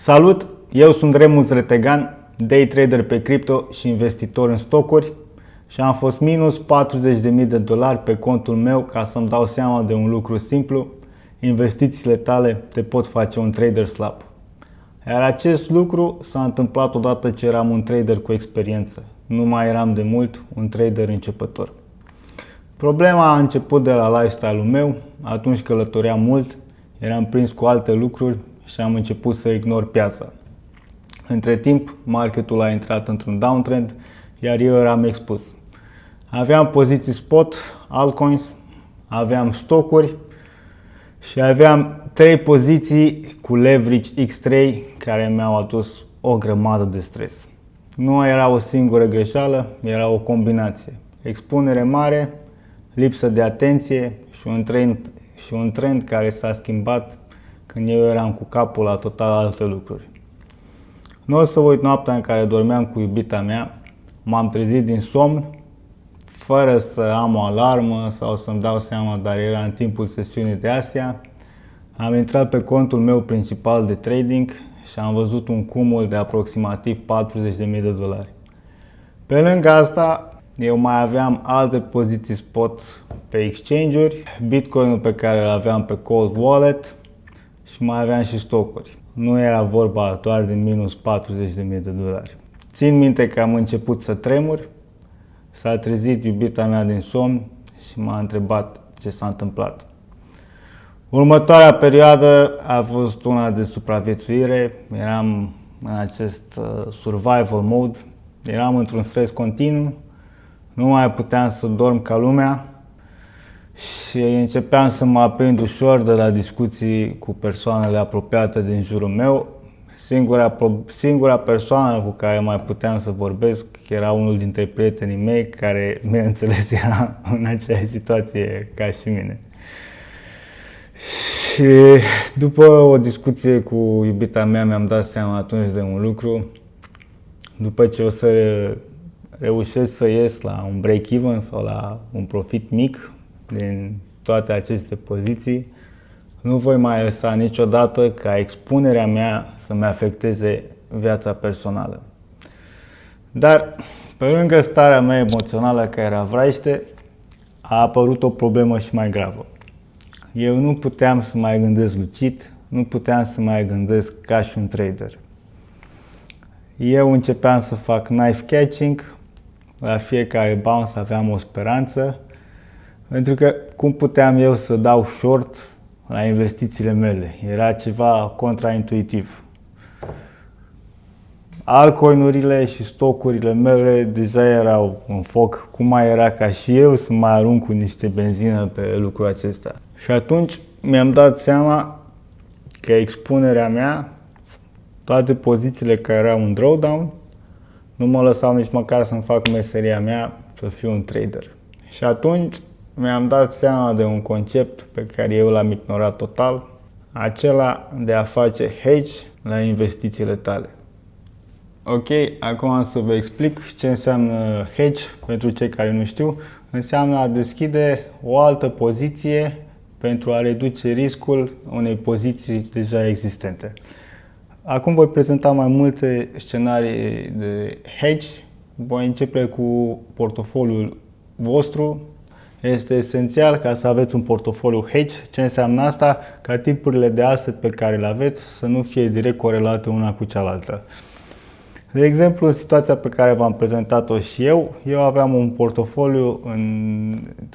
Salut! Eu sunt Remus Retegan, day trader pe cripto și investitor în stocuri și am fost minus $40.000 pe contul meu ca să-mi dau seama de un lucru simplu: investițiile tale te pot face un trader slab. Iar acest lucru s-a întâmplat odată ce eram un trader cu experiență. Nu mai eram de mult un trader începător. Problema a început de la lifestyle-ul meu. Atunci călătoream mult, eram prins cu alte lucruri și am început să ignor piața. Între timp, marketul a intrat într-un downtrend, iar eu eram expus. Aveam poziții spot, altcoins, aveam stocuri și aveam 3 poziții cu leverage X3 care mi-au adus o grămadă de stres. Nu era o singură greșeală, era o combinație. Expunere mare, lipsă de atenție și un trend care s-a schimbat când eu eram cu capul la total alte lucruri. Nu o să uit noaptea în care dormeam cu iubita mea, m-am trezit din somn, fără să am o alarmă sau să-mi dau seama, dar era în timpul sesiunii de Asia. Am intrat pe contul meu principal de trading și am văzut un cumul de aproximativ $40.000. Pe lângă asta, eu mai aveam alte poziții spot pe exchange-uri, Bitcoin-ul pe care îl aveam pe Cold Wallet și mai aveam și stocuri. Nu era vorba doar de minus $40.000. Țin minte că am început să tremur, s-a trezit iubita mea din somn și m-a întrebat ce s-a întâmplat. Următoarea perioadă a fost una de supraviețuire, eram în acest survival mode, eram într-un stres continuu, nu mai puteam să dorm ca lumea și începeam să mă aprind ușor de la discuții cu persoanele apropiate din jurul meu. Singura persoană cu care mai puteam să vorbesc era unul dintre prietenii mei care, bineînțeles, era în aceeași situație ca și mine. Și după o discuție cu iubita mea mi-am dat seama atunci de un lucru: după ce o să reușesc să ies la un break-even sau la un profit mic din toate aceste poziții, nu voi mai lăsa niciodată ca expunerea mea să-mi afecteze viața personală. Dar, pe lângă starea mea emoțională care era vraiște, a apărut o problemă și mai gravă. Eu nu puteam să mai gândesc lucid, nu puteam să mai gândesc ca și un trader. Eu începeam să fac knife catching, la fiecare bounce aveam o speranță, pentru că cum puteam eu să dau short la investițiile mele? Era ceva contraintuitiv. Altcoin-urile și stocurile mele deja erau în foc. Cum mai era ca și eu să mai arunc cu niște benzină pe lucrul acesta? Și atunci mi-am dat seama că expunerea mea, toate pozițiile care erau în drawdown, nu mă lăsau nici măcar să-mi fac meseria mea să fiu un trader. Și atunci mi-am dat seama de un concept pe care eu l-am ignorat total, acela de a face hedge la investițiile tale. Ok, acum am să vă explic ce înseamnă hedge. Pentru cei care nu știu, înseamnă a deschide o altă poziție pentru a reduce riscul unei poziții deja existente. Acum voi prezenta mai multe scenarii de hedge. Voi începe cu portofoliul vostru. Este esențial ca să aveți un portofoliu hedge. Ce înseamnă asta? Ca tipurile de asset pe care le aveți să nu fie direct corelate una cu cealaltă. De exemplu, în situația pe care v-am prezentat-o și eu aveam un portofoliu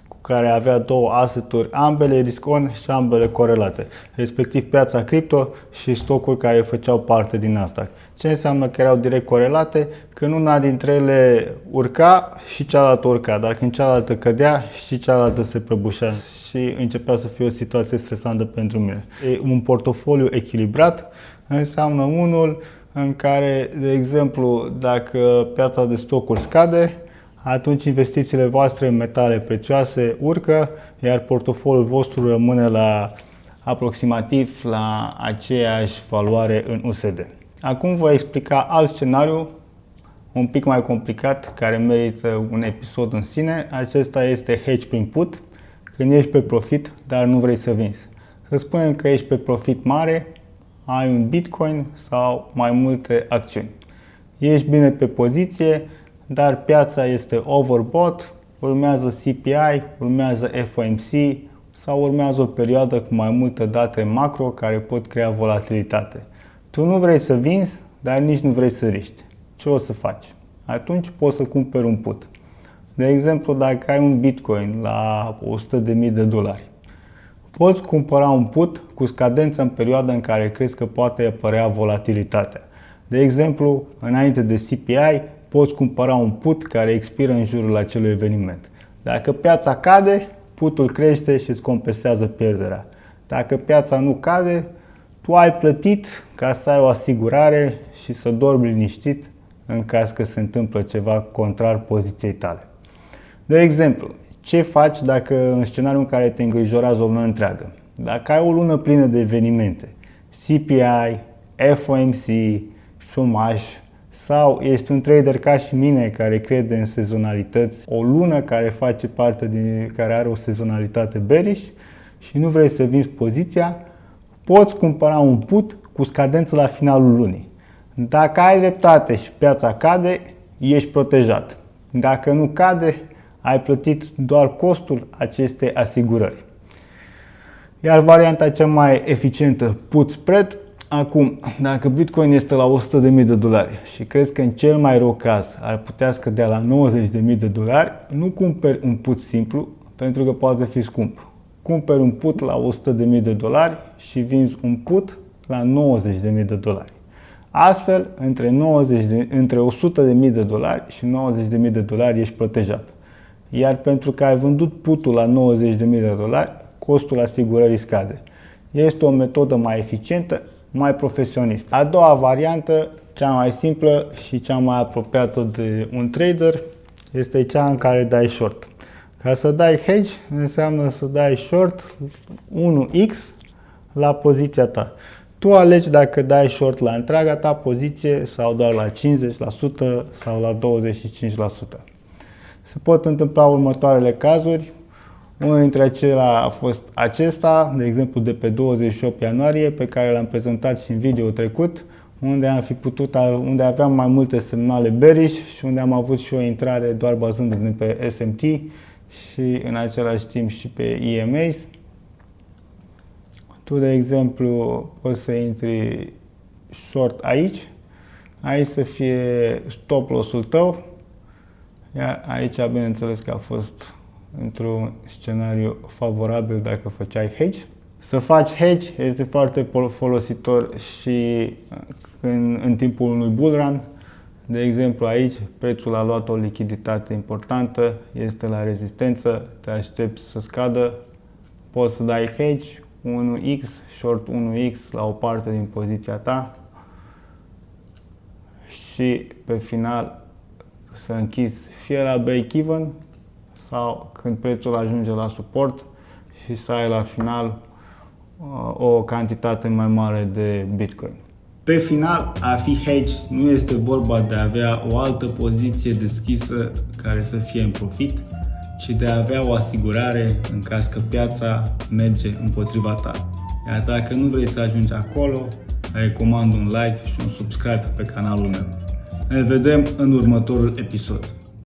cu care avea două asset-uri, ambele risk-on și ambele corelate, respectiv piața cripto și stocuri care făceau parte din Nasdaq. Ce înseamnă că erau direct corelate? Când una dintre ele urca și cealaltă urca, dar când cealaltă cădea și cealaltă se prăbușea și începea să fie o situație stresantă pentru mine. Un portofoliu echilibrat înseamnă unul în care, de exemplu, dacă piața de stocuri scade, atunci investițiile voastre în metale prețioase urcă, iar portofoliul vostru rămâne la aproximativ la aceeași valoare în USD. Acum voi explica alt scenariu, un pic mai complicat, care merită un episod în sine. Acesta este hedge prin put, când ești pe profit, dar nu vrei să vinzi. Să spunem că ești pe profit mare, ai un Bitcoin sau mai multe acțiuni. Ești bine pe poziție, dar piața este overbought, urmează CPI, urmează FOMC sau urmează o perioadă cu mai multe date macro care pot crea volatilitate. Tu nu vrei să vinzi, dar nici nu vrei să riști. Ce o să faci? Atunci poți să cumperi un put. De exemplu, dacă ai un Bitcoin la $100.000, poți cumpăra un put cu scadență în perioada în care crezi că poate apărea volatilitatea. De exemplu, înainte de CPI, poți cumpăra un put care expiră în jurul acelui eveniment. Dacă piața cade, putul crește și îți compensează pierderea. Dacă piața nu cade, tu ai plătit ca să ai o asigurare și să dormi liniștit în caz că se întâmplă ceva contrar poziției tale. De exemplu, ce faci dacă în scenariul în care te îngrijorează o lună întreagă? Dacă ai o lună plină de evenimente, CPI, FOMC, șomaj, sau ești un trader ca și mine care crede în sezonalități, o lună care face parte care are o sezonalitate bearish și nu vrei să vinzi poziția, poți cumpăra un put cu scadență la finalul lunii. Dacă ai dreptate și piața cade, ești protejat. Dacă nu cade, ai plătit doar costul acestei asigurări. Iar varianta cea mai eficientă, put spread. Acum, dacă Bitcoin este la $100.000 și crezi că în cel mai rău caz ar putea scădea la $90.000, nu cumperi un put simplu pentru că poate fi scump. Cumperi un put la $100.000 și vinzi un put la $90.000. Astfel, între $100.000 și $90.000 ești protejat. Iar pentru că ai vândut putul la $90.000, costul asigurării scade. Este o metodă mai eficientă, mai profesionistă. A doua variantă, cea mai simplă și cea mai apropiată de un trader, este cea în care dai short. Ca să dai hedge, înseamnă să dai short 1x la poziția ta. Tu alegi dacă dai short la întreaga ta poziție sau doar la 50% sau la 25%. Se pot întâmpla următoarele cazuri. Unul dintre acelea a fost acesta, de exemplu de pe 28 ianuarie, pe care l-am prezentat și în video trecut, unde aveam mai multe semnale bearish și unde am avut și o intrare doar bazându-ne pe SMT și în același timp și pe EMAs. Tu, de exemplu, poți să intri short aici să fie stop loss-ul tău, iar aici, bineînțeles că a fost într-un scenariu favorabil dacă făceai hedge. Să faci hedge este foarte folositor și în timpul unui bull run. De exemplu, aici prețul a luat o lichiditate importantă, este la rezistență, te aștepți să scadă, poți să dai hedge 1x, short 1x la o parte din poziția ta și pe final să închizi fie la break-even sau când prețul ajunge la suport și să ai la final o cantitate mai mare de Bitcoin. Pe final, a fi hedge nu este vorba de a avea o altă poziție deschisă care să fie în profit, ci de a avea o asigurare în caz că piața merge împotriva ta. Iar dacă nu vrei să ajungi acolo, recomand un like și un subscribe pe canalul meu. Ne vedem în următorul episod.